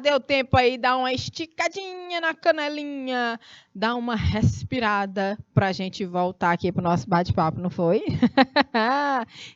deu tempo aí, dá uma esticadinha na canelinha, dá uma respirada para a gente voltar aqui para o nosso bate-papo, não foi?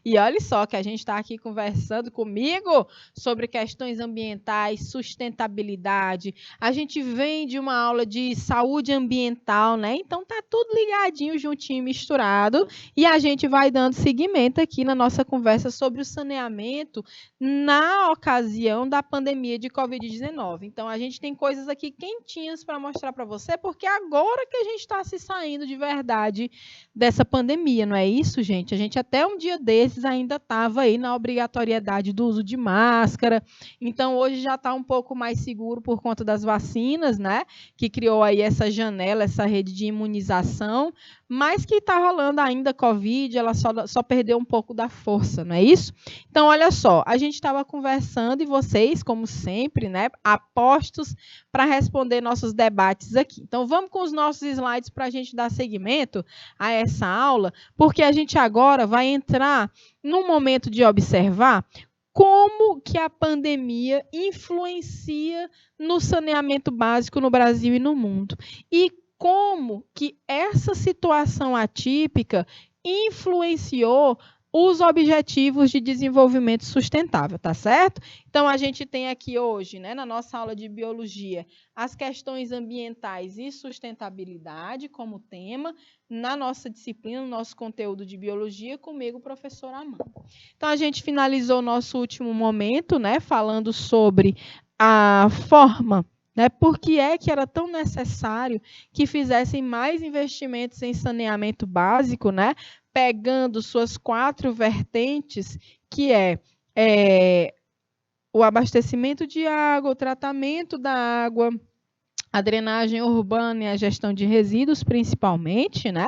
E olha só que a gente está aqui conversando comigo sobre questões ambientais, sustentabilidade. A gente vem de uma aula de saúde ambiental, né? Então tá tudo ligadinho, juntinho, misturado. E a gente vai dando seguimento aqui na nossa conversa sobre o saneamento na ocasião da pandemia de Covid-19. Então, a gente tem coisas aqui quentinhas para mostrar para você, porque agora que a gente está se saindo de verdade dessa pandemia, não é isso, gente? A gente até um dia desses ainda estava aí na obrigatoriedade do uso de máscara. Então, hoje já está um pouco mais seguro por conta das vacinas, né? Que criou aí essa janela, essa rede de imunização, mas que está rolando ainda Covid, ela só perdeu um pouco da força, não é isso? Então, olha só, a gente estava conversando e vocês, como sempre, né, apostos para responder nossos debates aqui. Então, vamos com os nossos slides para a gente dar seguimento a essa aula, porque a gente agora vai entrar num momento de observar como que a pandemia influencia no saneamento básico no Brasil e no mundo. E como que essa situação atípica influenciou os objetivos de desenvolvimento sustentável, tá certo? Então, a gente tem aqui hoje, né, na nossa aula de biologia, as questões ambientais e sustentabilidade como tema, na nossa disciplina, no nosso conteúdo de biologia, comigo, professor Amanda. Então, a gente finalizou o nosso último momento, né, falando sobre a forma, né, por que é que era tão necessário que fizessem mais investimentos em saneamento básico, né, pegando suas 4 vertentes, que é o abastecimento de água, o tratamento da água, a drenagem urbana e a gestão de resíduos, principalmente, né?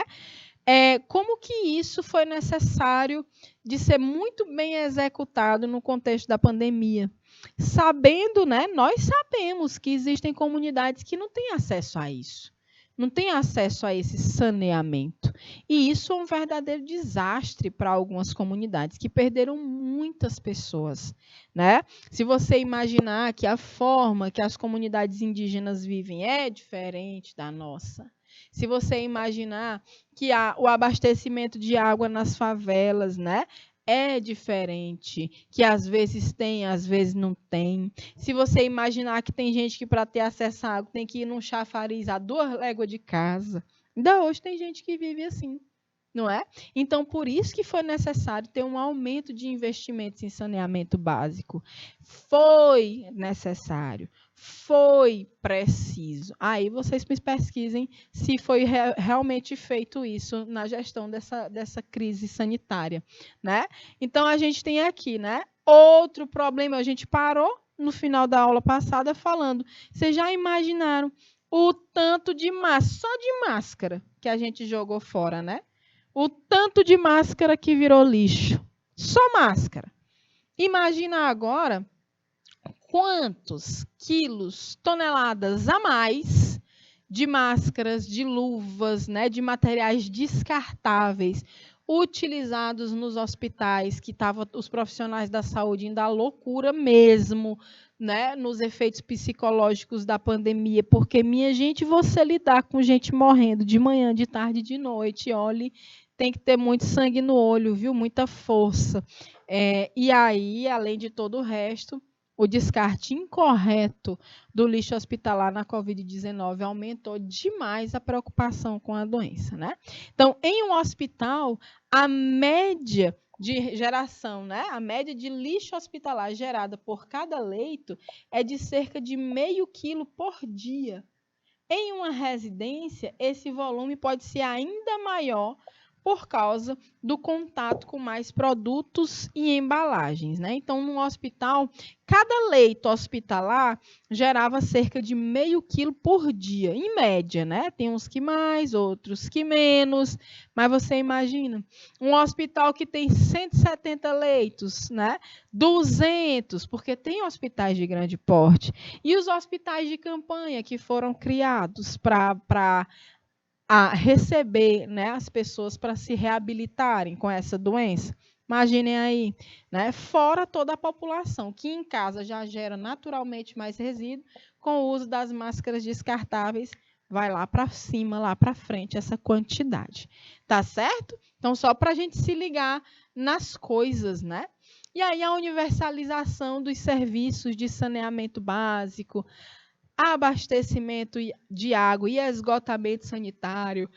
Como que isso foi necessário de ser muito bem executado no contexto da pandemia? Sabendo, né? Nós sabemos que existem comunidades que não têm acesso a isso. Não têm acesso a esse saneamento. E isso é um verdadeiro desastre para algumas comunidades que perderam muitas pessoas, né? Se você imaginar que a forma que as comunidades indígenas vivem é diferente da nossa, se você imaginar que o abastecimento de água nas favelas, né, é diferente, que às vezes tem, às vezes não tem. Se você imaginar que tem gente que para ter acesso à água tem que ir num chafariz a 2 léguas de casa, ainda hoje tem gente que vive assim, não é? Então, por isso que foi necessário ter um aumento de investimentos em saneamento básico. Foi necessário, foi preciso. Aí vocês pesquisem se foi realmente feito isso na gestão dessa crise sanitária, né? Então, a gente tem aqui, né? Outro problema, a gente parou no final da aula passada falando, vocês já imaginaram o tanto de máscara, só de máscara que a gente jogou fora, né? O tanto de máscara que virou lixo. Só máscara. Imagina agora quantos quilos, toneladas a mais de máscaras, de luvas, né, de materiais descartáveis utilizados nos hospitais, que estavam os profissionais da saúde indo à loucura mesmo, né, nos efeitos psicológicos da pandemia, porque, minha gente, você lidar com gente morrendo de manhã, de tarde, de noite, olhe, tem que ter muito sangue no olho, viu? Muita força. E aí, além de todo o resto, o descarte incorreto do lixo hospitalar na Covid-19 aumentou demais a preocupação com a doença, né? Então, em um hospital, a média de geração, né? A média de lixo hospitalar gerada por cada leito é de cerca de 0,5 quilo por dia. Em uma residência, esse volume pode ser ainda maior por causa do contato com mais produtos e embalagens, né? Então, no hospital, cada leito hospitalar gerava cerca de 0,5 quilo por dia, em média, né? Tem uns que mais, outros que menos, mas você imagina, um hospital que tem 170 leitos, né? 200, porque tem hospitais de grande porte, e os hospitais de campanha que foram criados para receber, né, as pessoas para se reabilitarem com essa doença. Imaginem aí, né? Fora toda a população, que em casa já gera naturalmente mais resíduo, com o uso das máscaras descartáveis, vai lá para cima, lá para frente, essa quantidade. Tá certo? Então, só para a gente se ligar nas coisas, né? E aí, a universalização dos serviços de saneamento básico, abastecimento de água e esgotamento sanitário,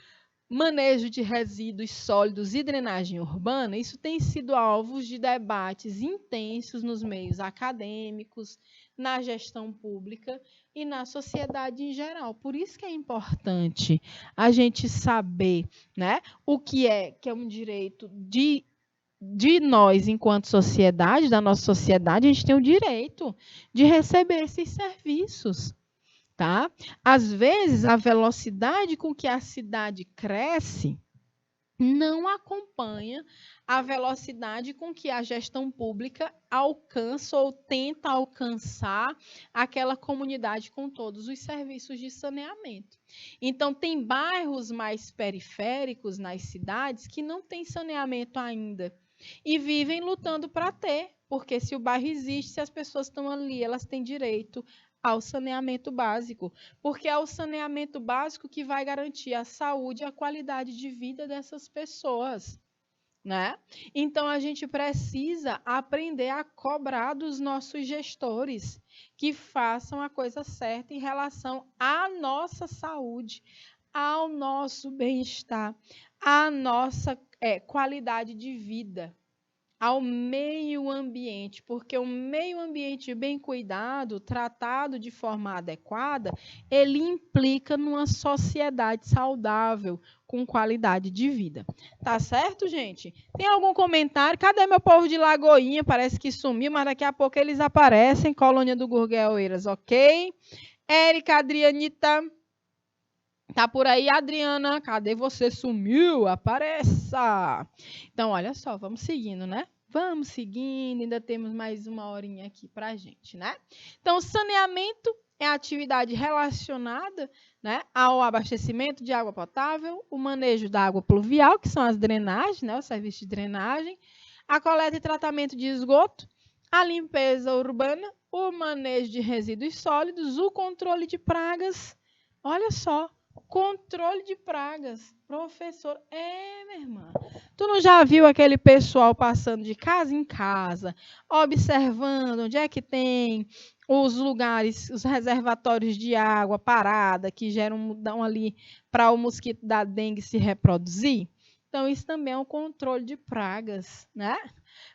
manejo de resíduos sólidos e drenagem urbana, isso tem sido alvo de debates intensos nos meios acadêmicos, na gestão pública e na sociedade em geral. Por isso que é importante a gente saber, né, o que é um direito de nós, enquanto sociedade, da nossa sociedade, a gente tem o direito de receber esses serviços. Tá? Às vezes, a velocidade com que a cidade cresce não acompanha a velocidade com que a gestão pública alcança ou tenta alcançar aquela comunidade com todos os serviços de saneamento. Então, tem bairros mais periféricos nas cidades que não têm saneamento ainda e vivem lutando para ter, porque se o bairro existe, se as pessoas estão ali, elas têm direito ao saneamento básico, porque é o saneamento básico que vai garantir a saúde e a qualidade de vida dessas pessoas, né? Então, a gente precisa aprender a cobrar dos nossos gestores que façam a coisa certa em relação à nossa saúde, ao nosso bem-estar, à nossa qualidade de vida, ao meio ambiente, porque o meio ambiente bem cuidado, tratado de forma adequada, ele implica numa sociedade saudável, com qualidade de vida. Tá certo, gente? Tem algum comentário? Cadê meu povo de Lagoinha? Parece que sumiu, mas daqui a pouco eles aparecem. Colônia do Gurgueleiras, ok? Érica, Adrianita, tá por aí, Adriana? Cadê você? Sumiu? Apareça! Então, olha só, vamos seguindo, né? Vamos seguindo, ainda temos mais uma horinha aqui para a gente, né? Então, saneamento é a atividade relacionada, né, ao abastecimento de água potável, o manejo da água pluvial, que são as drenagens, né, o serviço de drenagem, a coleta e tratamento de esgoto, a limpeza urbana, o manejo de resíduos sólidos, o controle de pragas. Olha só, controle de pragas. Professor, minha irmã, tu não já viu aquele pessoal passando de casa em casa, observando onde é que tem os lugares, os reservatórios de água parada que dão ali para o mosquito da dengue se reproduzir? Então, isso também é um controle de pragas, né?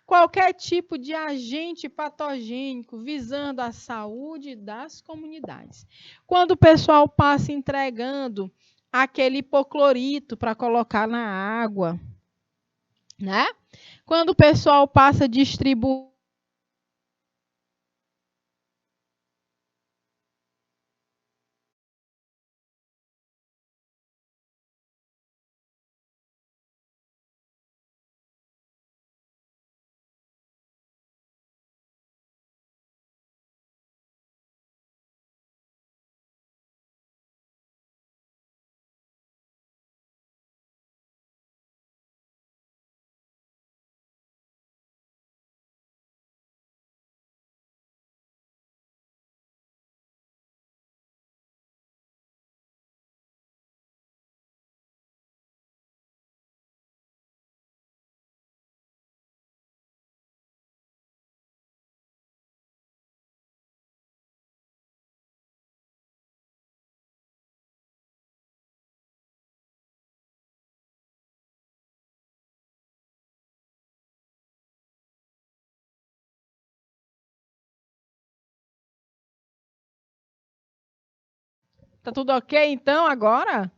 Qualquer tipo de agente patogênico visando a saúde das comunidades. Quando o pessoal passa entregando aquele hipoclorito para colocar na água, né? Quando o pessoal passa distribuindo Tá tudo ok, então, agora?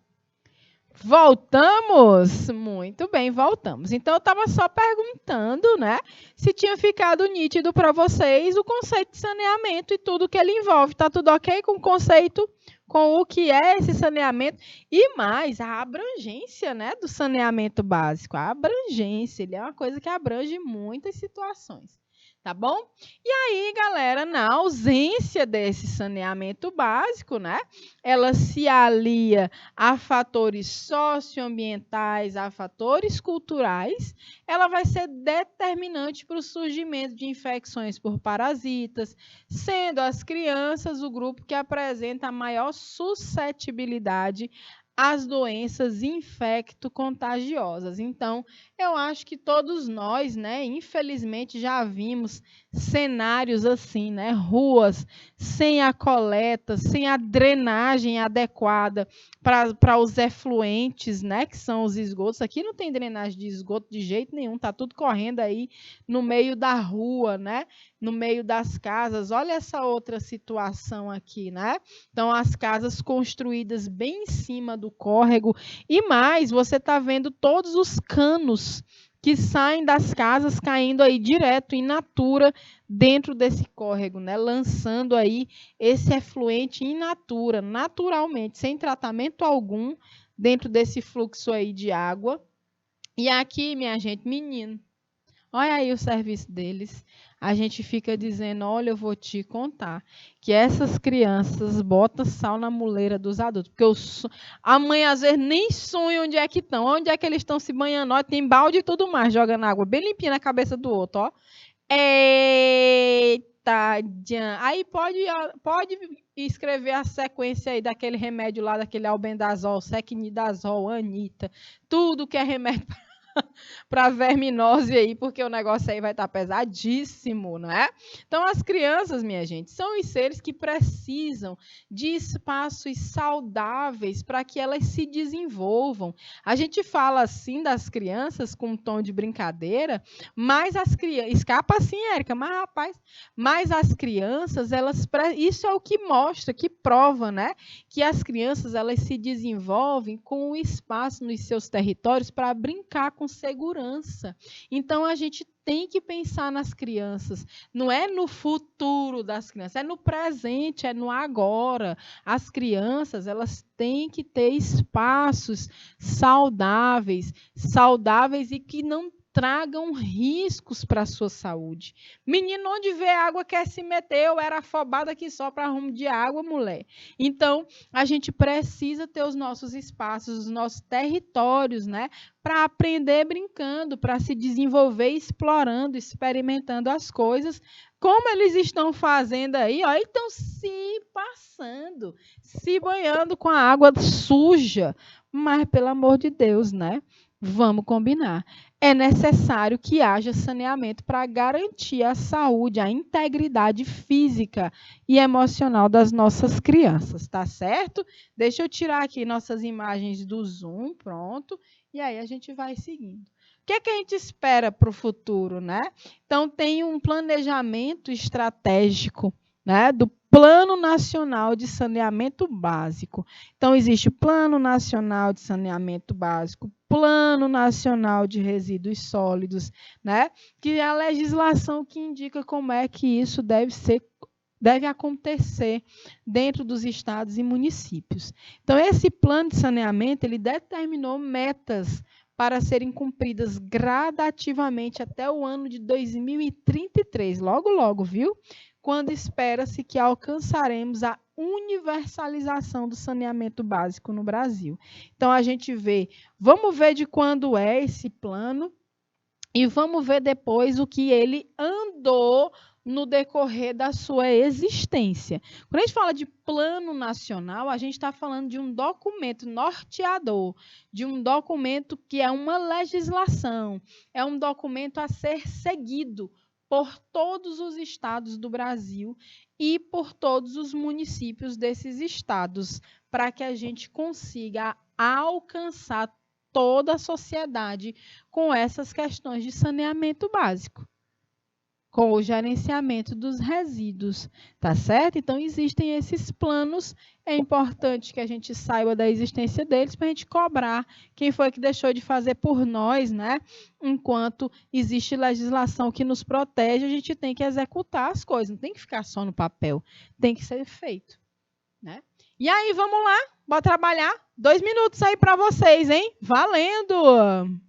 Voltamos? Muito bem, voltamos. Então, eu estava só perguntando, né, se tinha ficado nítido para vocês o conceito de saneamento e tudo que ele envolve. Tá tudo ok com o conceito, com o que é esse saneamento? E mais, a abrangência, né, do saneamento básico. A abrangência, ele é uma coisa que abrange muitas situações. Tá bom? E aí, galera, na ausência desse saneamento básico, né? Ela se alia a fatores socioambientais, a fatores culturais, ela vai ser determinante para o surgimento de infecções por parasitas, sendo as crianças o grupo que apresenta a maior suscetibilidade às doenças infecto-contagiosas. Então, eu acho que todos nós, né, infelizmente já vimos cenários assim, né, ruas sem a coleta, sem a drenagem adequada para os efluentes, né, que são os esgotos. Aqui não tem drenagem de esgoto de jeito nenhum, tá tudo correndo aí no meio da rua, né, no meio das casas. Olha essa outra situação aqui, né? Então as casas construídas bem em cima do córrego e mais, você está vendo todos os canos que saem das casas caindo aí direto in natura dentro desse córrego, né? Lançando aí esse efluente in natura, naturalmente, sem tratamento algum, dentro desse fluxo aí de água. E aqui, minha gente, menino, olha aí o serviço deles. A gente fica dizendo, olha, eu vou te contar, que essas crianças botam sal na muleira dos adultos, porque a mãe às vezes nem sonha onde é que estão, onde é que eles estão se banhando, ó, tem balde e tudo mais, jogando água bem limpinha na cabeça do outro, ó. Eita, aí pode escrever a sequência aí daquele remédio lá, daquele albendazol, sequinidazol, anita, tudo que é remédio para verminose aí, porque o negócio aí vai estar pesadíssimo, né? Então, as crianças, minha gente, são os seres que precisam de espaços saudáveis para que elas se desenvolvam. A gente fala assim das crianças com um tom de brincadeira, mas as crianças... Escapa assim, Érica, mas rapaz... Mas as crianças, isso é o que mostra, que prova, né? Que as crianças, elas se desenvolvem com o espaço nos seus territórios para brincar com segurança. Então, a gente tem que pensar nas crianças. Não é no futuro das crianças, é no presente, é no agora. As crianças, elas têm que ter espaços saudáveis e que não tragam riscos para a sua saúde. Menino, onde vê água quer se meter, eu era afobada aqui só para rumo de água, mulher. Então, a gente precisa ter os nossos espaços, os nossos territórios, né? Para aprender brincando, para se desenvolver explorando, experimentando as coisas, como eles estão fazendo aí, ó, estão se passando, se banhando com a água suja. Mas, pelo amor de Deus, né? Vamos combinar. É necessário que haja saneamento para garantir a saúde, a integridade física e emocional das nossas crianças, tá certo? Deixa eu tirar aqui nossas imagens do Zoom, pronto. E aí a gente vai seguindo. O que é que a gente espera para o futuro, né? Então, tem um planejamento estratégico, né, do Plano Nacional de Saneamento Básico. Então, existe o Plano Nacional de Saneamento Básico, Plano Nacional de Resíduos Sólidos, né, que é a legislação que indica como é que isso deve acontecer dentro dos estados e municípios. Então, esse plano de saneamento, ele determinou metas para serem cumpridas gradativamente até o ano de 2033, logo, logo, viu? Quando espera-se que alcançaremos a universalização do saneamento básico no Brasil. Então, a gente vamos ver de quando é esse plano e vamos ver depois o que ele andou no decorrer da sua existência. Quando a gente fala de plano nacional, a gente está falando de um documento norteador, de um documento que é uma legislação, é um documento a ser seguido por todos os estados do Brasil e por todos os municípios desses estados, para que a gente consiga alcançar toda a sociedade com essas questões de saneamento básico, com o gerenciamento dos resíduos, tá certo? Então, existem esses planos, é importante que a gente saiba da existência deles para a gente cobrar quem foi que deixou de fazer por nós, né? Enquanto existe legislação que nos protege, a gente tem que executar as coisas, não tem que ficar só no papel, tem que ser feito, né? E aí, vamos lá, bora trabalhar. 2 minutos aí para vocês, hein? Valendo!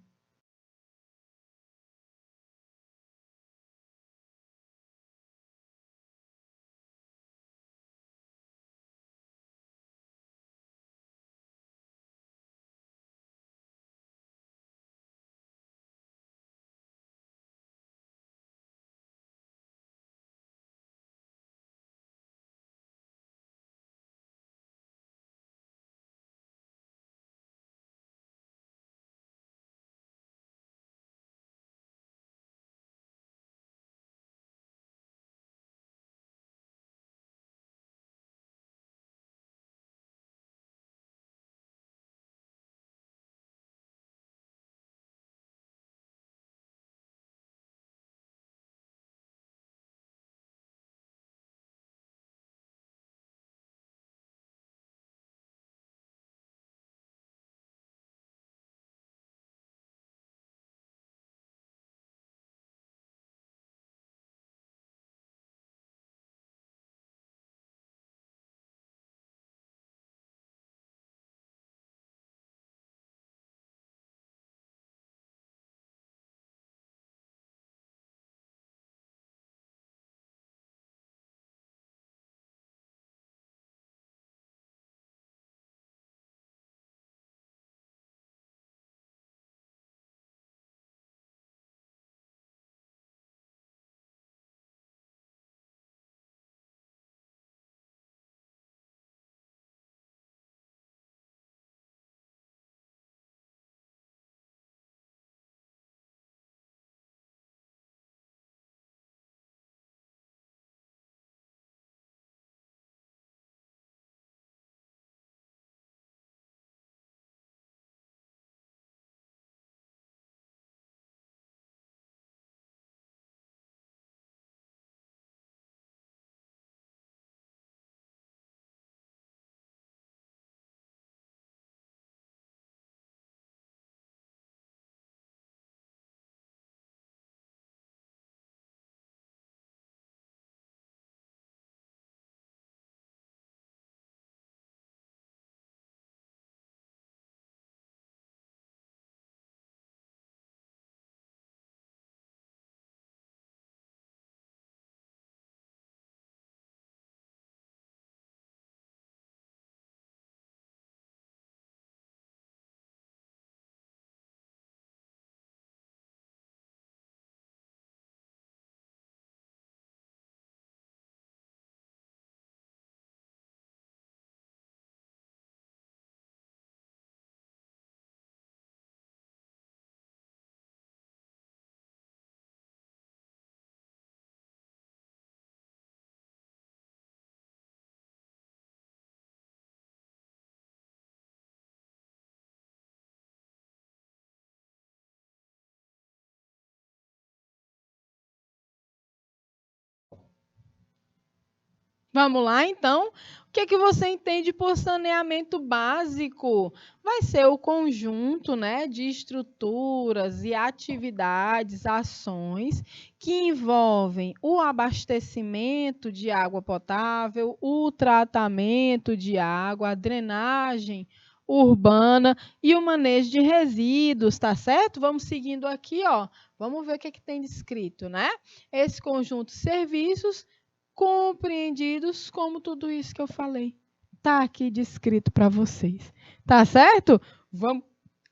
Vamos lá, então? O que é que você entende por saneamento básico? Vai ser o conjunto, né, de estruturas e atividades, ações que envolvem o abastecimento de água potável, o tratamento de água, a drenagem urbana e o manejo de resíduos, tá certo? Vamos seguindo aqui, ó. Vamos ver o que é que tem descrito, né? Esse conjunto de serviços compreendidos como tudo isso que eu falei. Tá aqui descrito para vocês. Tá certo? Vamos.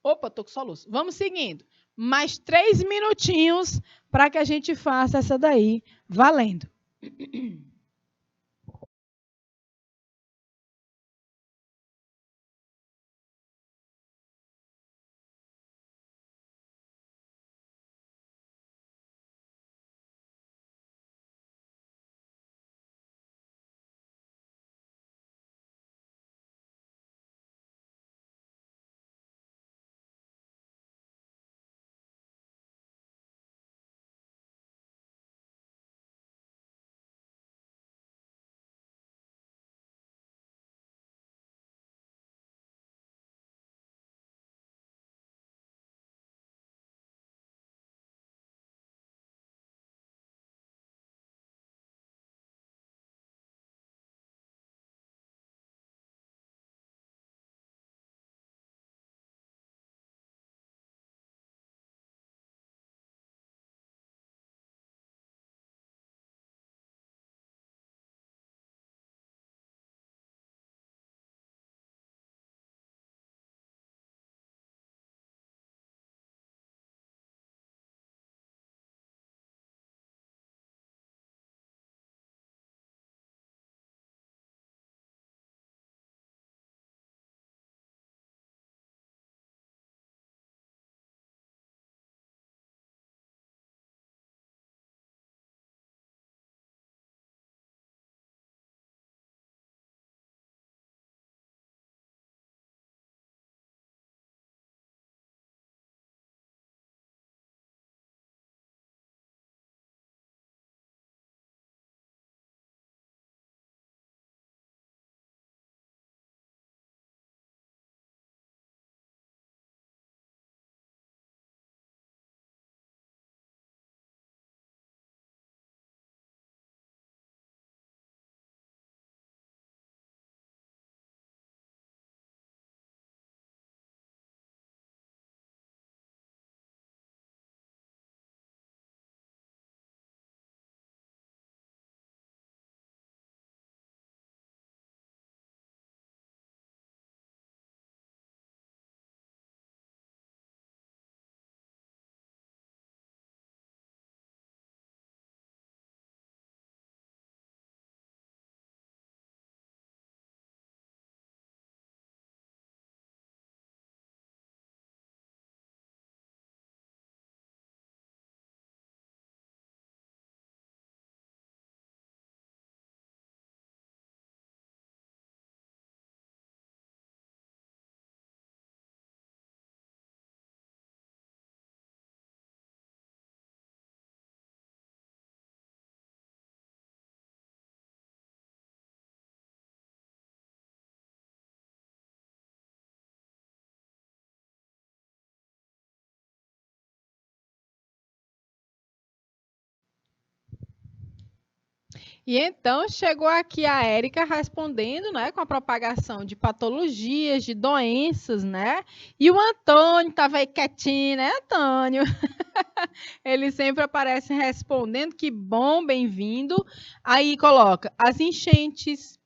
Opa, tô com soluço. Vamos seguindo. Mais 3 minutinhos para que a gente faça essa daí valendo. E então chegou aqui a Érica respondendo, né, com a propagação de patologias, de doenças, né? E o Antônio estava aí quietinho, né, Antônio? Ele sempre aparece respondendo, que bom, bem-vindo. Aí coloca as enchentes,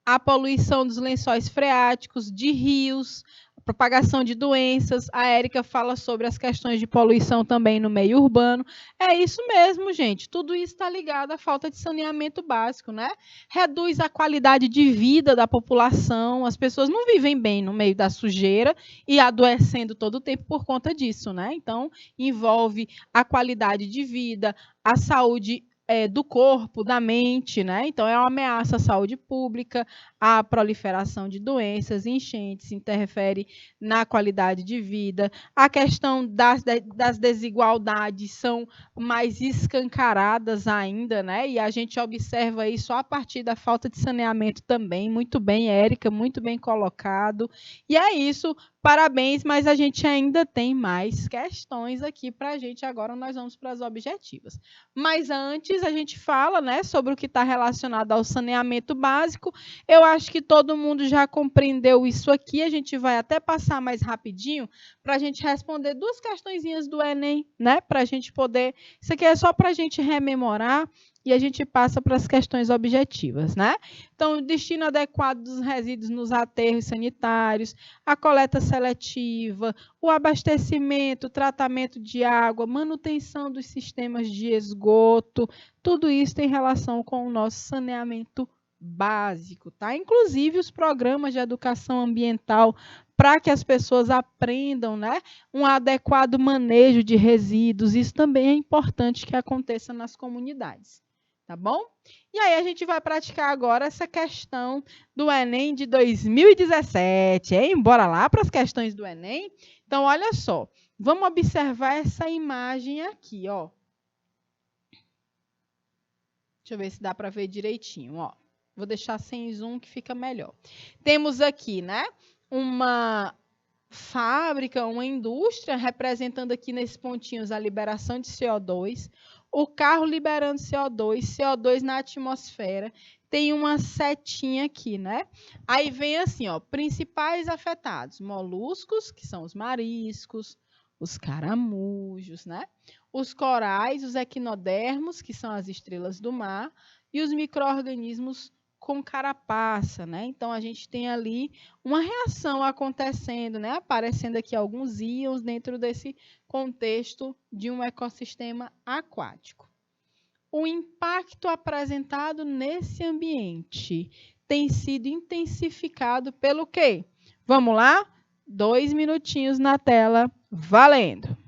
a poluição dos lençóis freáticos, de rios, propagação de doenças. A Érica fala sobre as questões de poluição também no meio urbano. É isso mesmo, gente. Tudo isso está ligado à falta de saneamento básico, né? Reduz a qualidade de vida da população. As pessoas não vivem bem no meio da sujeira e adoecendo todo o tempo por conta disso, né? Então, envolve a qualidade de vida, a saúde do corpo, da mente, né? Então, é uma ameaça à saúde pública, à proliferação de doenças, enchentes, interfere na qualidade de vida. A questão das desigualdades são mais escancaradas ainda, né? E a gente observa isso a partir da falta de saneamento também. Muito bem, Érica, muito bem colocado. E é isso. Parabéns, mas a gente ainda tem mais questões aqui para a gente. Agora nós vamos para as objetivas. Mas antes a gente fala, né, sobre o que está relacionado ao saneamento básico. Eu acho que todo mundo já compreendeu isso aqui. A gente vai até passar mais rapidinho para a gente responder duas questõezinhas do Enem, né? Para a gente poder. Isso aqui é só para a gente rememorar e a gente passa para as questões objetivas, né? Então, o destino adequado dos resíduos nos aterros sanitários, a coleta seletiva, o abastecimento, o tratamento de água, manutenção dos sistemas de esgoto, tudo isso tem relação com o nosso saneamento básico, tá? Inclusive os programas de educação ambiental para que as pessoas aprendam, né, um adequado manejo de resíduos. Isso também é importante que aconteça nas comunidades, tá bom? E aí a gente vai praticar agora essa questão do Enem de 2017, hein? Bora lá para as questões do Enem? Então, olha só, vamos observar essa imagem aqui, ó. Deixa eu ver se dá para ver direitinho, ó. Vou deixar sem zoom que fica melhor. Temos aqui, né, uma fábrica, uma indústria, representando aqui nesses pontinhos a liberação de CO2, o carro liberando CO2 na atmosfera, tem uma setinha aqui, né? Aí vem assim, ó, principais afetados, moluscos, que são os mariscos, os caramujos, né? Os corais, os equinodermos, que são as estrelas do mar, e os micro-organismos com carapaça, né? Então, a gente tem ali uma reação acontecendo, né? Aparecendo aqui alguns íons dentro desse contexto de um ecossistema aquático. O impacto apresentado nesse ambiente tem sido intensificado pelo quê? Vamos lá? 2 minutinhos na tela, valendo!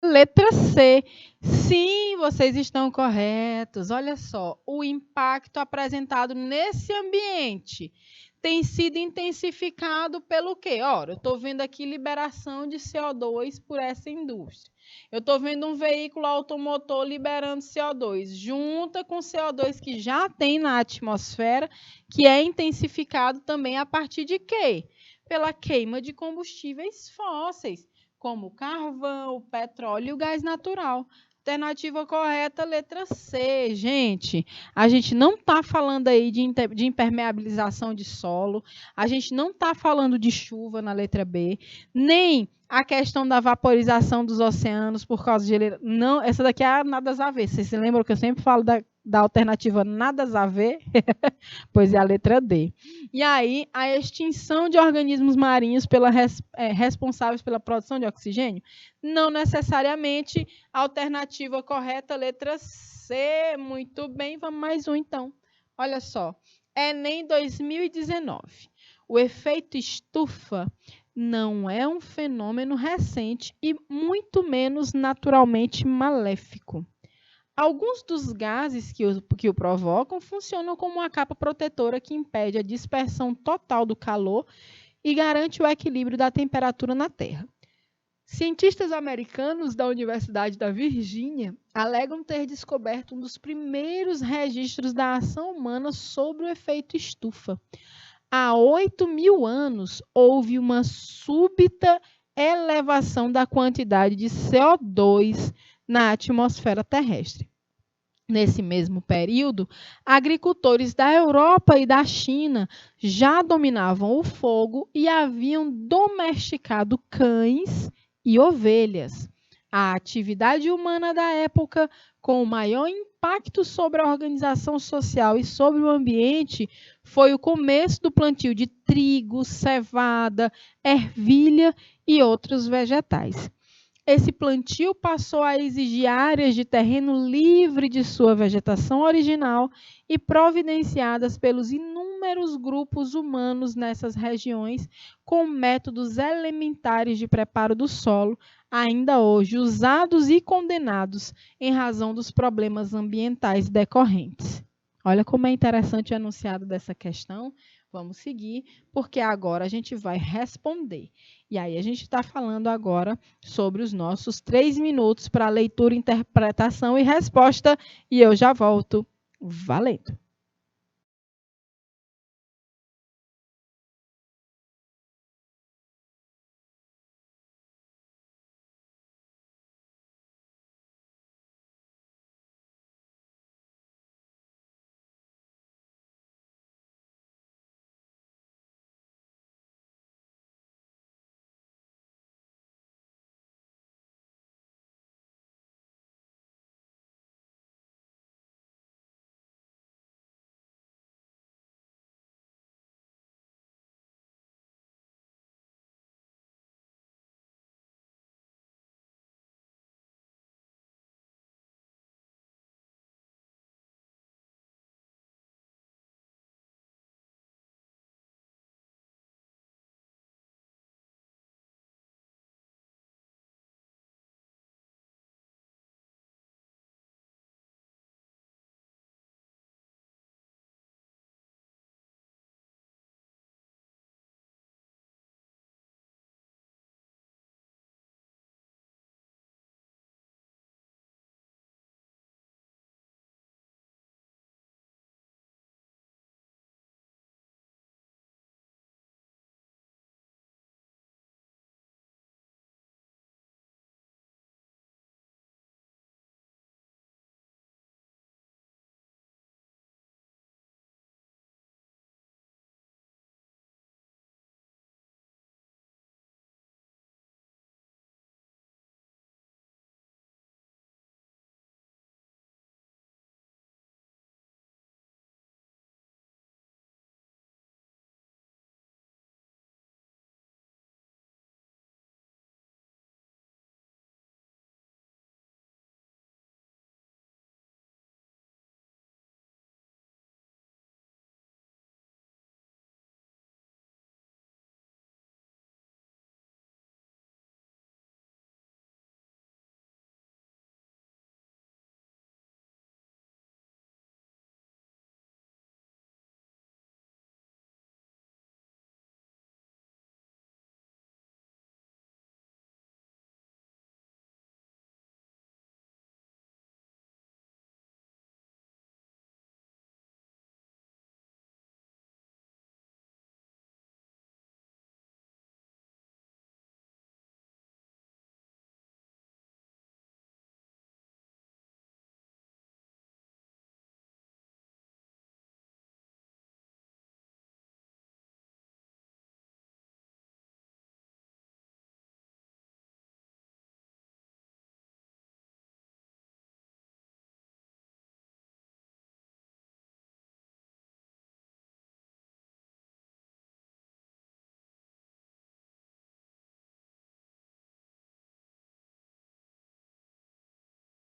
Letra C. Sim, vocês estão corretos. Olha só, o impacto apresentado nesse ambiente tem sido intensificado pelo quê? Ora, eu estou vendo aqui liberação de CO2 por essa indústria. Eu estou vendo um veículo automotor liberando CO2, junta com CO2 que já tem na atmosfera, que é intensificado também a partir de quê? Pela queima de combustíveis fósseis, como o carvão, o petróleo e o gás natural. Alternativa correta, letra C, gente. A gente não está falando aí de impermeabilização de solo, a gente não está falando de chuva na letra B, nem a questão da vaporização dos oceanos por causa de... Não, essa daqui é nada a ver. Vocês se lembram que eu sempre falo da alternativa nada a ver? Pois é a letra D. E aí, a extinção de organismos marinhos responsáveis pela produção de oxigênio? Não necessariamente. Alternativa correta, letra C. Muito bem, vamos mais um então. Olha só, Enem 2019. O efeito estufa não é um fenômeno recente e muito menos naturalmente maléfico. Alguns dos gases que o provocam funcionam como uma capa protetora que impede a dispersão total do calor e garante o equilíbrio da temperatura na Terra. Cientistas americanos da Universidade da Virgínia alegam ter descoberto um dos primeiros registros da ação humana sobre o efeito estufa. Há 8.000 anos, houve uma súbita elevação da quantidade de CO2 na atmosfera terrestre. Nesse mesmo período, agricultores da Europa e da China já dominavam o fogo e haviam domesticado cães e ovelhas. A atividade humana da época, com o maior impacto sobre a organização social e sobre o ambiente, foi o começo do plantio de trigo, cevada, ervilha e outros vegetais. Esse plantio passou a exigir áreas de terreno livre de sua vegetação original e providenciadas pelos inúmeros grupos humanos nessas regiões, com métodos elementares de preparo do solo, ainda hoje usados e condenados em razão dos problemas ambientais decorrentes. Olha como é interessante o enunciado dessa questão. Vamos seguir, porque agora a gente vai responder. E aí a gente está falando agora sobre os nossos 3 minutos para leitura, interpretação e resposta. E eu já volto. Valendo!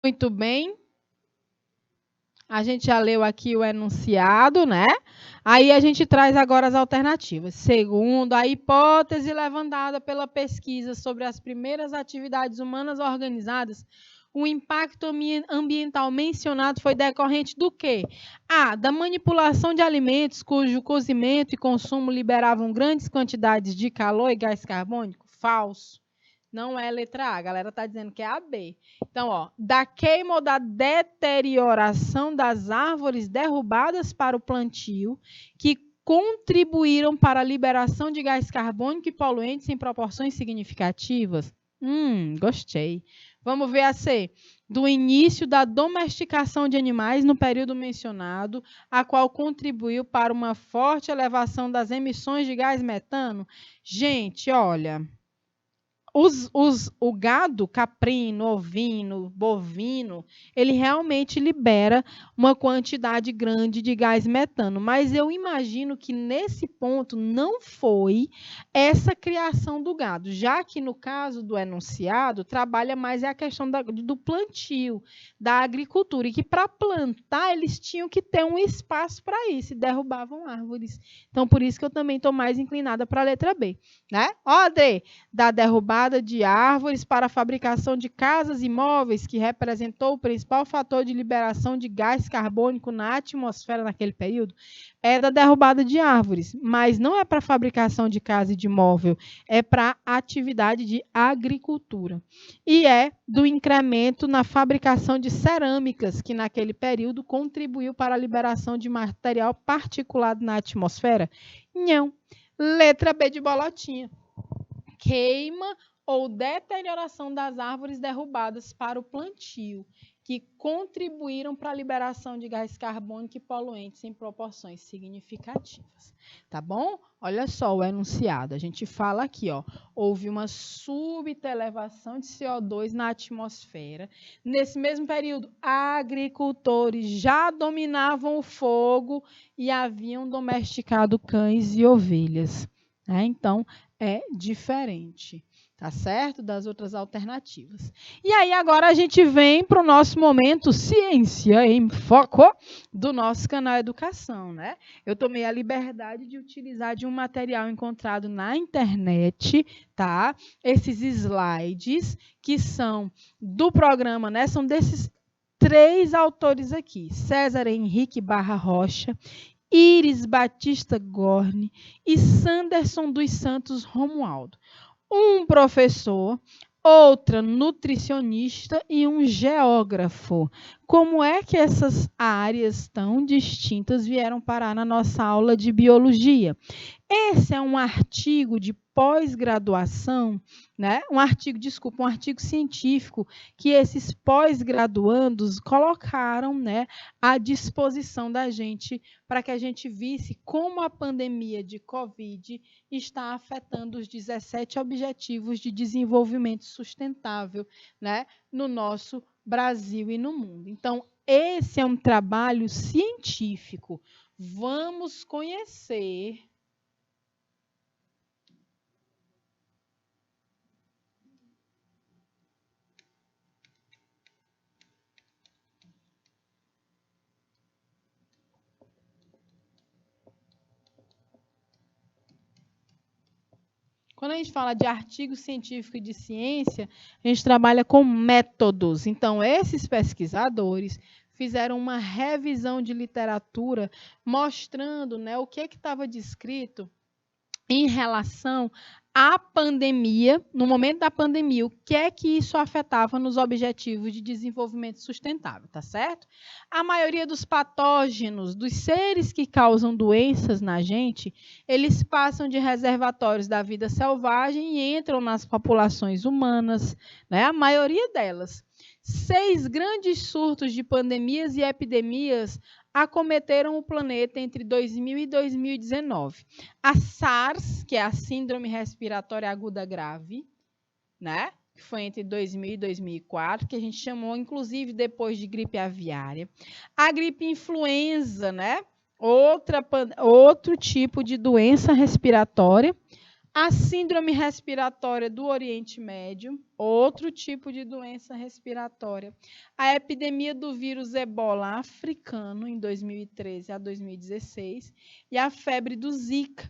Muito bem. A gente já leu aqui o enunciado, né? Aí a gente traz agora as alternativas. Segundo a hipótese levantada pela pesquisa sobre as primeiras atividades humanas organizadas, o impacto ambiental mencionado foi decorrente do quê? A. Da manipulação de alimentos cujo cozimento e consumo liberavam grandes quantidades de calor e gás carbônico? Falso. Não é letra A, a galera está dizendo que é a B. Então, ó, da queima ou da deterioração das árvores derrubadas para o plantio, que contribuíram para a liberação de gás carbônico e poluentes em proporções significativas? Gostei. Vamos ver a C. Do início da domesticação de animais no período mencionado, a qual contribuiu para uma forte elevação das emissões de gás metano? Gente, olha... O gado caprino, ovino, bovino, ele realmente libera uma quantidade grande de gás metano, mas eu imagino que nesse ponto não foi essa criação do gado, já que no caso do enunciado, trabalha mais a questão do plantio, da agricultura, e que para plantar eles tinham que ter um espaço para isso, e derrubavam árvores. Então, por isso que eu também estou mais inclinada para a letra B, né? Ó, Adê, da derrubada de árvores para a fabricação de casas e móveis, que representou o principal fator de liberação de gás carbônico na atmosfera naquele período, é da derrubada de árvores, mas não é para a fabricação de casa e de móvel, é para a atividade de agricultura. E é do incremento na fabricação de cerâmicas, que naquele período contribuiu para a liberação de material particulado na atmosfera? Não. Letra B de bolotinha. Queima ou deterioração das árvores derrubadas para o plantio, que contribuíram para a liberação de gás carbônico e poluentes em proporções significativas. Tá bom? Olha só o enunciado. A gente fala aqui, ó, houve uma súbita elevação de CO2 na atmosfera. Nesse mesmo período, agricultores já dominavam o fogo e haviam domesticado cães e ovelhas. Então, é diferente. Tá certo? Das outras alternativas. E aí, agora a gente vem para o nosso momento Ciência em Foco do nosso canal Educação, né? Eu tomei a liberdade de utilizar de um material encontrado na internet, tá? Esses slides que são do programa, né? São desses 3 autores aqui: César Henrique Barra Rocha, Iris Batista Gorni e Sanderson dos Santos Romualdo. Um professor, outra nutricionista e um geógrafo. Como é que essas áreas tão distintas vieram parar na nossa aula de biologia? Esse é um artigo de pós-graduação, né? Um artigo científico que esses pós-graduandos colocaram, né, à disposição da gente para que a gente visse como a pandemia de Covid está afetando os 17 Objetivos de Desenvolvimento Sustentável, né, no nosso Brasil e no mundo. Então, esse é um trabalho científico. Vamos conhecer Quando a gente fala de artigo científico e de ciência, a gente trabalha com métodos. Então, esses pesquisadores fizeram uma revisão de literatura mostrando, né, o que estava descrito em relação à pandemia, no momento da pandemia, o que é que isso afetava nos objetivos de desenvolvimento sustentável, tá certo? A maioria dos patógenos, dos seres que causam doenças na gente, eles passam de reservatórios da vida selvagem e entram nas populações humanas, né? A maioria delas. 6 grandes surtos de pandemias e epidemias acometeram o planeta entre 2000 e 2019. A SARS, que é a Síndrome Respiratória Aguda Grave, né? Que foi entre 2000 e 2004, que a gente chamou, inclusive, depois de gripe aviária. A gripe influenza, né? Outro tipo de doença respiratória. A síndrome respiratória do Oriente Médio, outro tipo de doença respiratória. A epidemia do vírus Ebola africano, em 2013 a 2016. E a febre do Zika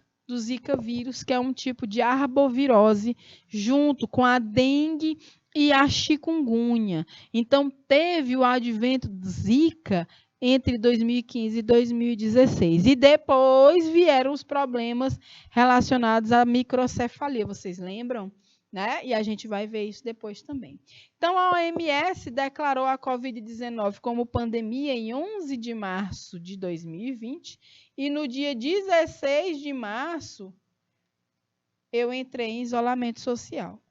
vírus, que é um tipo de arbovirose, junto com a dengue e a chikungunya. Então, teve o advento do Zika entre 2015 e 2016. E depois vieram os problemas relacionados à microcefalia, vocês lembram? Né? E a gente vai ver isso depois também. Então, a OMS declarou a Covid-19 como pandemia em 11 de março de 2020 e no dia 16 de março eu entrei em isolamento social.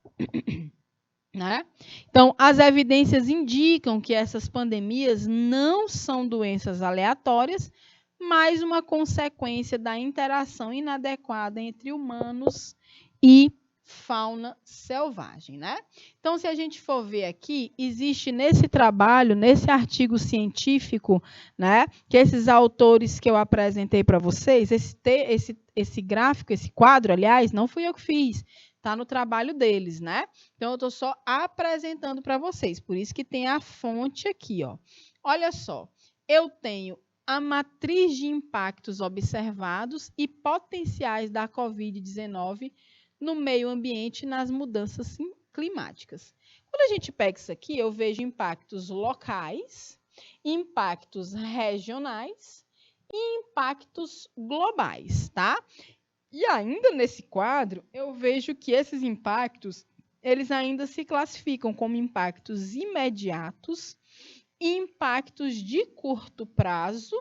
Né? Então, as evidências indicam que essas pandemias não são doenças aleatórias, mas uma consequência da interação inadequada entre humanos e fauna selvagem, né? Então, se a gente for ver aqui, existe nesse trabalho, nesse artigo científico, né, que esses autores que eu apresentei para vocês, esse gráfico, esse quadro, aliás, não fui eu que fiz, está no trabalho deles, né? Então, eu estou só apresentando para vocês, por isso que tem a fonte aqui, ó. Olha só, eu tenho a matriz de impactos observados e potenciais da Covid-19 no meio ambiente e nas mudanças climáticas. Quando a gente pega isso aqui, eu vejo impactos locais, impactos regionais e impactos globais, tá? E ainda nesse quadro, eu vejo que esses impactos, eles ainda se classificam como impactos imediatos, impactos de curto prazo,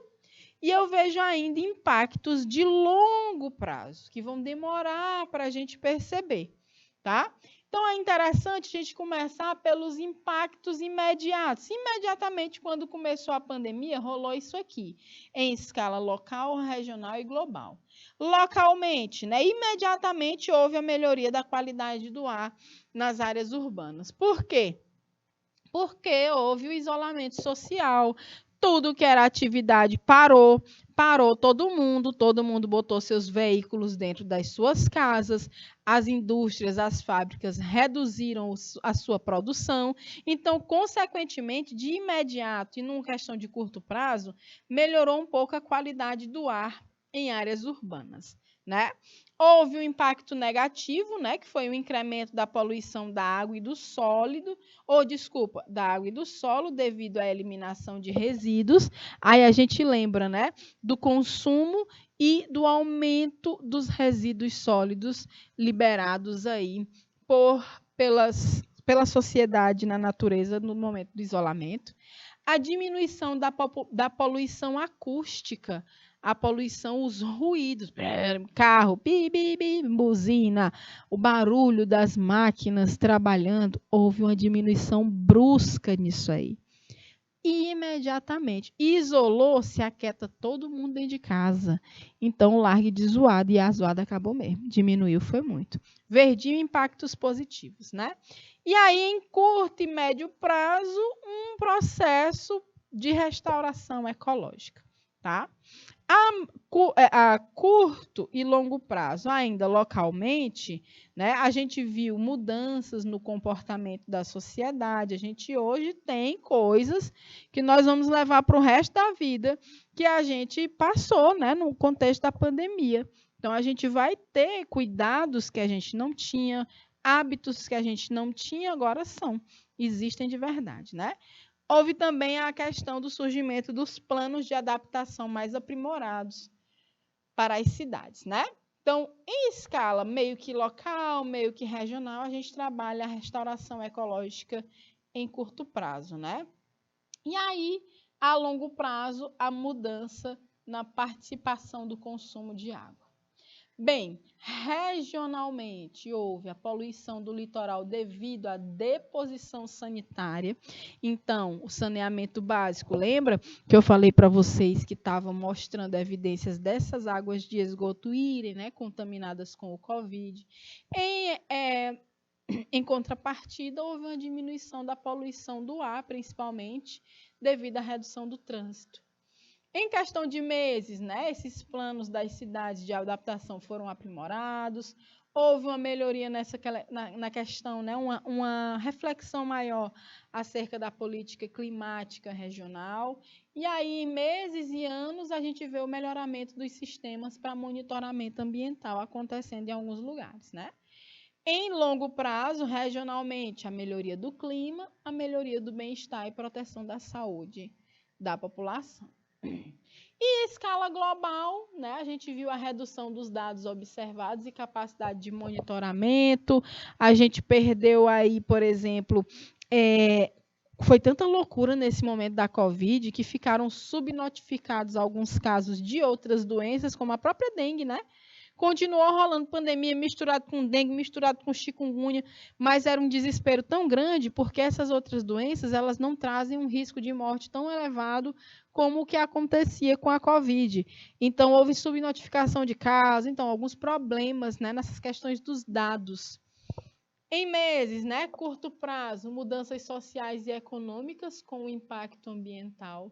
e eu vejo ainda impactos de longo prazo, que vão demorar para a gente perceber, tá? Então, é interessante a gente começar pelos impactos imediatos. Imediatamente, quando começou a pandemia, rolou isso aqui, em escala local, regional e global. Localmente, né, imediatamente houve a melhoria da qualidade do ar nas áreas urbanas. Por quê? Porque houve o isolamento social, tudo que era atividade parou todo mundo botou seus veículos dentro das suas casas, as indústrias, as fábricas reduziram a sua produção, então, consequentemente, de imediato e numa questão de curto prazo, melhorou um pouco a qualidade do ar em áreas urbanas, né? Houve um impacto negativo, né, que foi o incremento da poluição da água e do sólido, da água e do solo devido à eliminação de resíduos. Aí a gente lembra, né, do consumo e do aumento dos resíduos sólidos liberados aí pela sociedade na natureza no momento do isolamento. A diminuição da poluição acústica, a poluição, os ruídos, carro, buzina, o barulho das máquinas trabalhando, houve uma diminuição brusca nisso aí. E imediatamente isolou, se aquieta todo mundo dentro de casa. Então, o largue de zoada e a zoada acabou mesmo. Diminuiu, foi muito. Verdinho, impactos positivos, né? E aí, em curto e médio prazo, um processo de restauração ecológica, tá? A curto e longo prazo, ainda localmente, né, a gente viu mudanças no comportamento da sociedade. A gente hoje tem coisas que nós vamos levar para o resto da vida que a gente passou, né, no contexto da pandemia. Então, a gente vai ter cuidados que a gente não tinha, hábitos que a gente não tinha, agora existem de verdade, né? Houve também a questão do surgimento dos planos de adaptação mais aprimorados para as cidades, né? Então, em escala meio que local, meio que regional, a gente trabalha a restauração ecológica em curto prazo, né? E aí, a longo prazo, a mudança na participação do consumo de água. Bem, regionalmente houve a poluição do litoral devido à deposição sanitária. Então, o saneamento básico, lembra que eu falei para vocês que estava mostrando evidências dessas águas de esgoto irem, né, contaminadas com o Covid. Em contrapartida, houve uma diminuição da poluição do ar, principalmente devido à redução do trânsito. Em questão de meses, né, esses planos das cidades de adaptação foram aprimorados, houve uma melhoria na questão, né, uma reflexão maior acerca da política climática regional, e aí, em meses e anos, a gente vê o melhoramento dos sistemas para monitoramento ambiental acontecendo em alguns lugares, né? Em longo prazo, regionalmente, a melhoria do clima, a melhoria do bem-estar e proteção da saúde da população. E em escala global, né, a gente viu a redução dos dados observados e capacidade de monitoramento. A gente perdeu aí, por exemplo, foi tanta loucura nesse momento da Covid que ficaram subnotificados alguns casos de outras doenças, como a própria dengue, né? Continuou rolando pandemia misturado com dengue, misturado com chikungunya, mas era um desespero tão grande porque essas outras doenças elas não trazem um risco de morte tão elevado como o que acontecia com a Covid. Então, houve subnotificação de casos, então, alguns problemas, né, nessas questões dos dados. Em meses, né, curto prazo, mudanças sociais e econômicas com o impacto ambiental.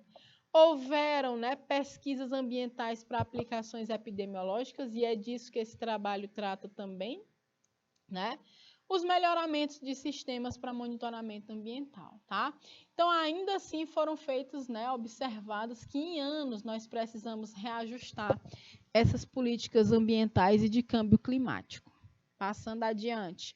Houveram, né, pesquisas ambientais para aplicações epidemiológicas, e é disso que esse trabalho trata também, né? Os melhoramentos de sistemas para monitoramento ambiental, tá? Então, ainda assim, foram feitos, né, observados que em anos nós precisamos reajustar essas políticas ambientais e de câmbio climático. Passando adiante.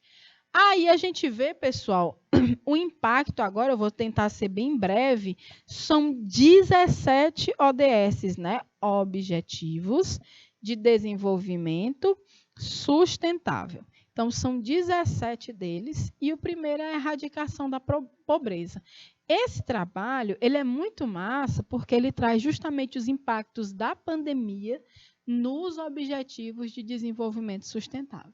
Aí a gente vê, pessoal, o impacto agora, eu vou tentar ser bem breve, são 17 ODS, né? Objetivos de Desenvolvimento Sustentável. Então, são 17 deles, e o primeiro é a erradicação da pobreza. Esse trabalho, ele é muito massa, porque ele traz justamente os impactos da pandemia nos Objetivos de Desenvolvimento Sustentável.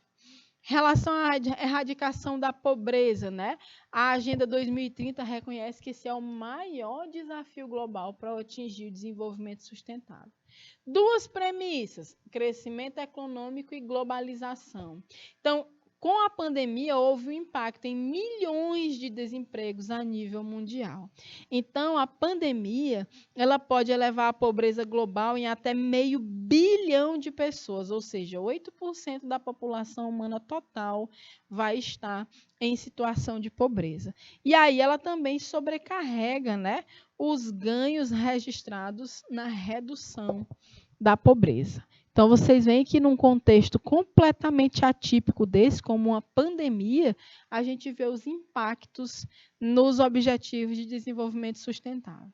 Relação à erradicação da pobreza, né? A Agenda 2030 reconhece que esse é o maior desafio global para atingir o desenvolvimento sustentável. Duas premissas: crescimento econômico e globalização. Então, com a pandemia, houve um impacto em milhões de desempregos a nível mundial. Então, a pandemia ela pode elevar a pobreza global em até 500 bilhão de pessoas, ou seja, 8% da população humana total vai estar em situação de pobreza. E aí ela também sobrecarrega, né, os ganhos registrados na redução da pobreza. Então, vocês veem que num contexto completamente atípico desse, como uma pandemia, a gente vê os impactos nos Objetivos de Desenvolvimento Sustentável.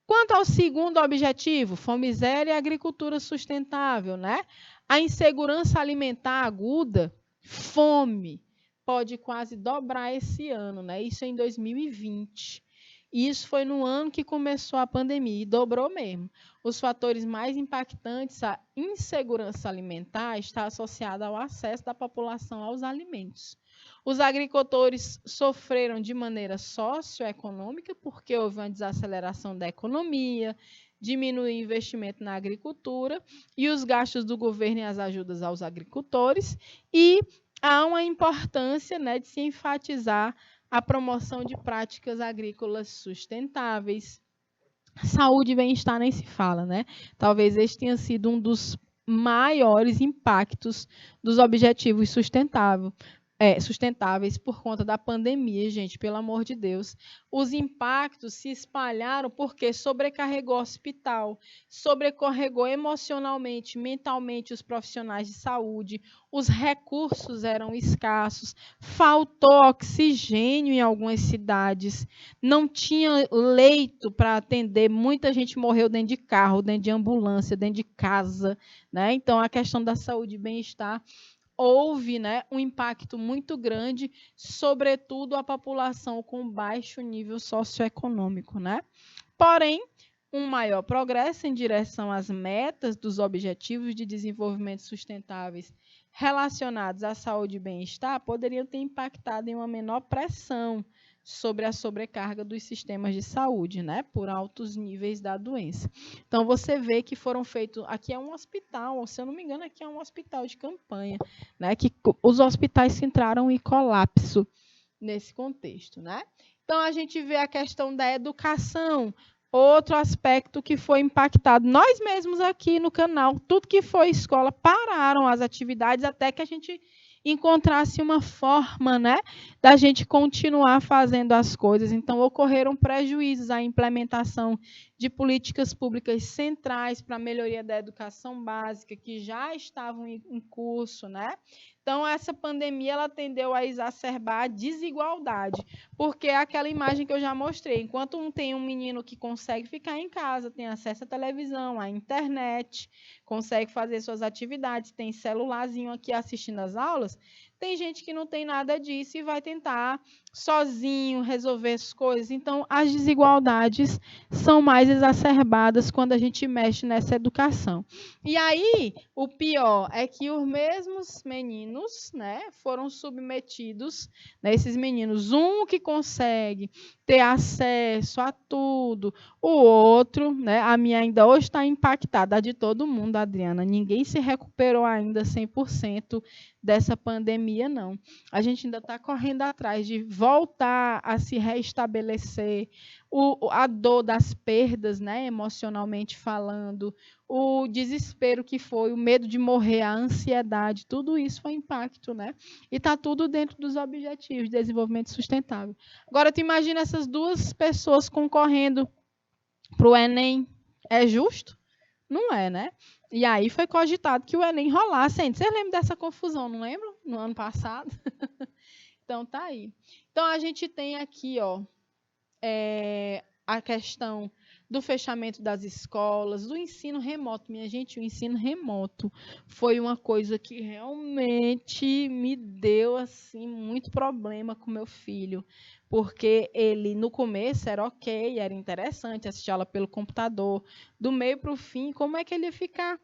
Quanto ao segundo objetivo, fome zero e agricultura sustentável, né? A insegurança alimentar aguda, fome, pode quase dobrar esse ano, né? Isso em 2020. Isso foi no ano que começou a pandemia e dobrou mesmo. Os fatores mais impactantes, a insegurança alimentar está associada ao acesso da população aos alimentos. Os agricultores sofreram de maneira socioeconômica, porque houve uma desaceleração da economia, diminuiu o investimento na agricultura e os gastos do governo e as ajudas aos agricultores, e há uma importância, né, de se enfatizar a promoção de práticas agrícolas sustentáveis. Saúde e bem-estar nem se fala, né? Talvez este tenha sido um dos maiores impactos dos objetivos sustentáveis por conta da pandemia, gente, pelo amor de Deus. Os impactos se espalharam porque sobrecarregou o hospital, sobrecarregou emocionalmente, mentalmente os profissionais de saúde, os recursos eram escassos, faltou oxigênio em algumas cidades, não tinha leito para atender, muita gente morreu dentro de carro, dentro de ambulância, dentro de casa, né? Então, a questão da saúde e bem-estar houve, né, um impacto muito grande, sobretudo a população com baixo nível socioeconômico, né? Porém, um maior progresso em direção às metas dos Objetivos de Desenvolvimento Sustentáveis relacionados à saúde e bem-estar poderiam ter impactado em uma menor pressão sobre a sobrecarga dos sistemas de saúde, né, por altos níveis da doença. Então, você vê que foram feitos... Aqui é um hospital, se eu não me engano, aqui é um hospital de campanha, né, que os hospitais entraram em colapso nesse contexto, né? Então, a gente vê a questão da educação, Outro aspecto que foi impactado, nós mesmos aqui no canal, tudo que foi escola, pararam as atividades até que a gente encontrasse uma forma, né, da gente continuar fazendo as coisas. Então, ocorreram prejuízos à implementação de políticas públicas centrais para a melhoria da educação básica, que já estavam em curso, né? Então, essa pandemia ela tendeu a exacerbar a desigualdade, porque é aquela imagem que eu já mostrei. Enquanto tem um menino que consegue ficar em casa, tem acesso à televisão, à internet, consegue fazer suas atividades, tem celularzinho aqui assistindo as aulas, tem gente que não tem nada disso e vai tentar sozinho resolver as coisas. Então, as desigualdades são mais exacerbadas quando a gente mexe nessa educação. E aí, o pior é que os mesmos meninos, né, foram submetidos, né, esses meninos, um que consegue ter acesso a tudo, o outro, né, a minha ainda hoje está impactada, a de todo mundo, Adriana, ninguém se recuperou ainda 100% dessa pandemia, não. A gente ainda está correndo atrás de voltar a se restabelecer, a dor das perdas, né, emocionalmente falando, o desespero que foi, o medo de morrer, a ansiedade, tudo isso foi impacto, né? E está tudo dentro dos objetivos de desenvolvimento sustentável. Agora, tu imagina essas duas pessoas concorrendo para o Enem. É justo? Não é, né? E aí foi cogitado que o Enem rolasse. Vocês lembram dessa confusão, não lembram? No ano passado? Então, tá aí. Então, a gente tem aqui, ó, a questão do fechamento das escolas, do ensino remoto. Minha gente, o ensino remoto foi uma coisa que realmente me deu assim muito problema com meu filho, porque ele no começo era ok, era interessante assistir aula pelo computador, do meio para o fim, como é que ele ia ficar?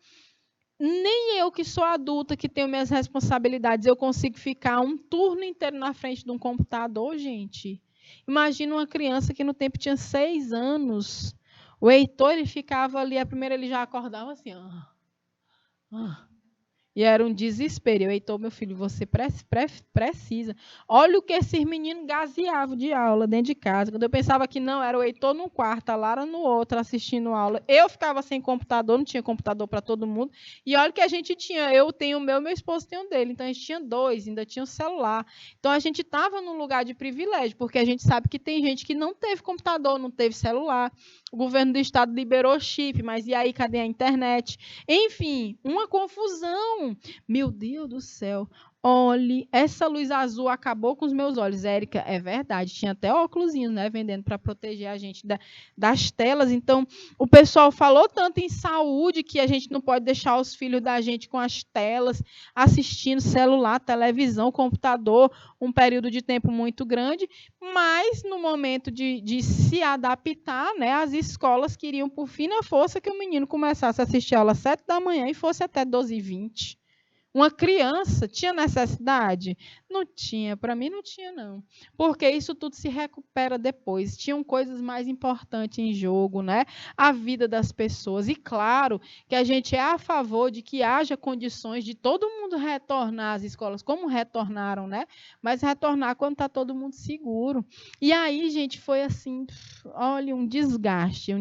Nem eu que sou adulta, que tenho minhas responsabilidades, eu consigo ficar um turno inteiro na frente de um computador, gente. Imagina uma criança que no tempo tinha 6 anos. O Heitor, ele ficava ali, a primeira ele já acordava assim, ó. E era um desespero. Eu, Heitor, meu filho, você precisa. Olha o que esses meninos gazeavam de aula dentro de casa. Quando eu pensava que não, era o Heitor num quarto, a Lara no outro, assistindo aula. Eu ficava sem computador, não tinha computador para todo mundo. E olha o que a gente tinha. Eu tenho o meu esposo tem o dele. Então a gente tinha dois, ainda tinha o celular. Então a gente estava num lugar de privilégio, porque a gente sabe que tem gente que não teve computador, não teve celular. O governo do estado liberou chip, mas e aí, cadê a internet? Enfim, uma confusão. Meu Deus do céu. Olhe, essa luz azul acabou com os meus olhos. Érica, é verdade. Tinha até óculosinhos, né, vendendo para proteger a gente das telas. Então, o pessoal falou tanto em saúde que a gente não pode deixar os filhos da gente com as telas, assistindo celular, televisão, computador, um período de tempo muito grande. Mas, no momento de se adaptar, né, as escolas queriam, por fim na força, que o menino começasse a assistir a aula às 7 da manhã e fosse até 12h20. Uma criança tinha necessidade? Não tinha, para mim não tinha não, porque isso tudo se recupera depois. Tinham coisas mais importantes em jogo, né? A vida das pessoas. E claro que a gente é a favor de que haja condições de todo mundo retornar às escolas, como retornaram, né? Mas retornar quando está todo mundo seguro. E aí, gente, foi assim, olha, um desgaste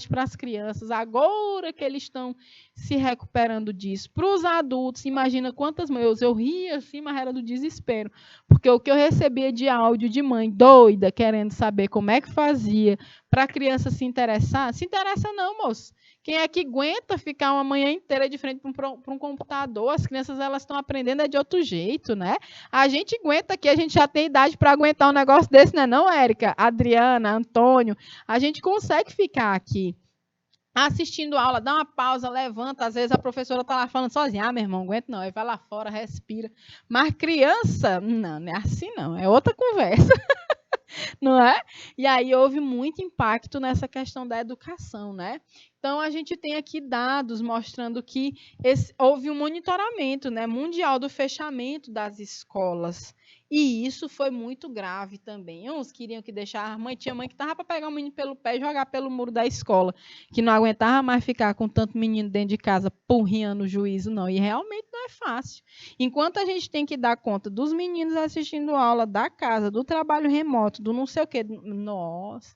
para as crianças. Agora que eles estão se recuperando disso. Para os adultos, imagina quantas mães. Eu ria assim, mas era do desespero. Porque o que eu recebia de áudio de mãe doida, querendo saber como é que fazia para a criança se interessar. Se interessa não, moço. Quem é que aguenta ficar uma manhã inteira de frente para um computador? As crianças elas estão aprendendo de outro jeito, né? A gente aguenta aqui, a gente já tem idade para aguentar um negócio desse, né, não, Érica? Adriana, Antônio, a gente consegue ficar aqui assistindo aula, dá uma pausa, levanta, às vezes a professora está lá falando sozinha, meu irmão, aguento não, aí vai lá fora, respira. Mas criança, não é assim não, é outra conversa. Não é? E aí houve muito impacto nessa questão da educação, né? Então a gente tem aqui dados mostrando que houve um monitoramento, né, mundial do fechamento das escolas. E isso foi muito grave também. Uns queriam que deixar tinha mãe que estava para pegar o menino pelo pé e jogar pelo muro da escola, que não aguentava mais ficar com tanto menino dentro de casa porriando o juízo, não. E realmente não é fácil. Enquanto a gente tem que dar conta dos meninos assistindo aula da casa, do trabalho remoto, do não sei o quê, nossa,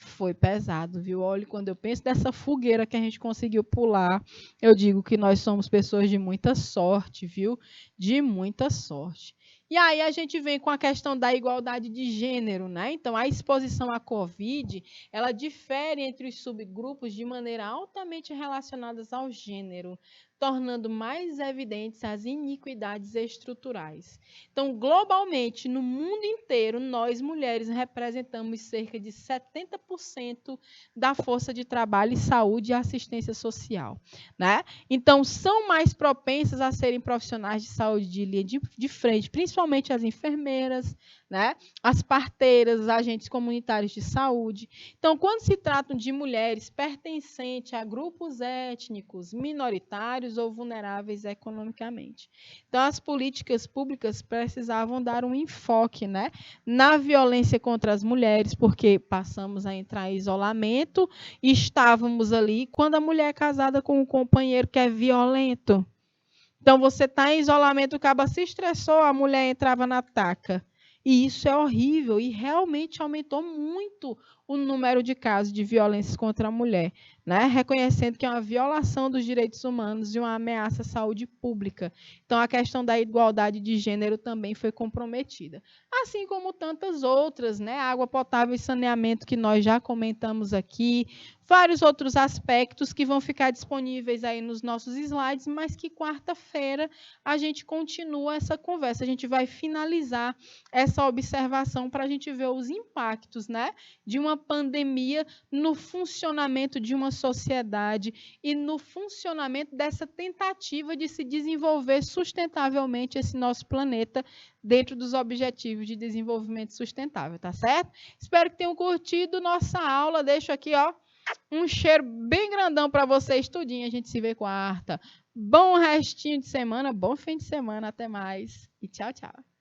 Foi pesado, viu? Olha, quando eu penso dessa fogueira que a gente conseguiu pular, eu digo que nós somos pessoas de muita sorte, viu? De muita sorte. E aí a gente vem com a questão da igualdade de gênero, né? Então, a exposição à Covid, ela difere entre os subgrupos de maneira altamente relacionadas ao gênero, tornando mais evidentes as iniquidades estruturais. Então, globalmente, no mundo inteiro, nós mulheres representamos cerca de 70% da força de trabalho, saúde e assistência social, né? Então, são mais propensas a serem profissionais de saúde de linha de frente, principalmente as enfermeiras, né? As parteiras, os agentes comunitários de saúde. Então, quando se tratam de mulheres pertencentes a grupos étnicos, minoritários ou vulneráveis economicamente. Então, as políticas públicas precisavam dar um enfoque, né, na violência contra as mulheres, porque passamos a entrar em isolamento e estávamos ali quando a mulher é casada com um companheiro que é violento. Então, você está em isolamento, o cabo se estressou, a mulher entrava na taca. E isso é horrível e realmente aumentou muito o número de casos de violência contra a mulher, né? Reconhecendo que é uma violação dos direitos humanos e uma ameaça à saúde pública. Então, a questão da igualdade de gênero também foi comprometida. Assim como tantas outras, né? Água potável e saneamento que nós já comentamos aqui, vários outros aspectos que vão ficar disponíveis aí nos nossos slides, mas que quarta-feira a gente continua essa conversa. A gente vai finalizar essa observação para a gente ver os impactos, né, de uma pandemia no funcionamento de uma sociedade e no funcionamento dessa tentativa de se desenvolver sustentavelmente esse nosso planeta dentro dos objetivos de desenvolvimento sustentável, tá certo? Espero que tenham curtido nossa aula. Deixo aqui, ó, um cheiro bem grandão para vocês, tudinho. A gente se vê quarta. Bom restinho de semana, bom fim de semana. Até mais. E tchau, tchau.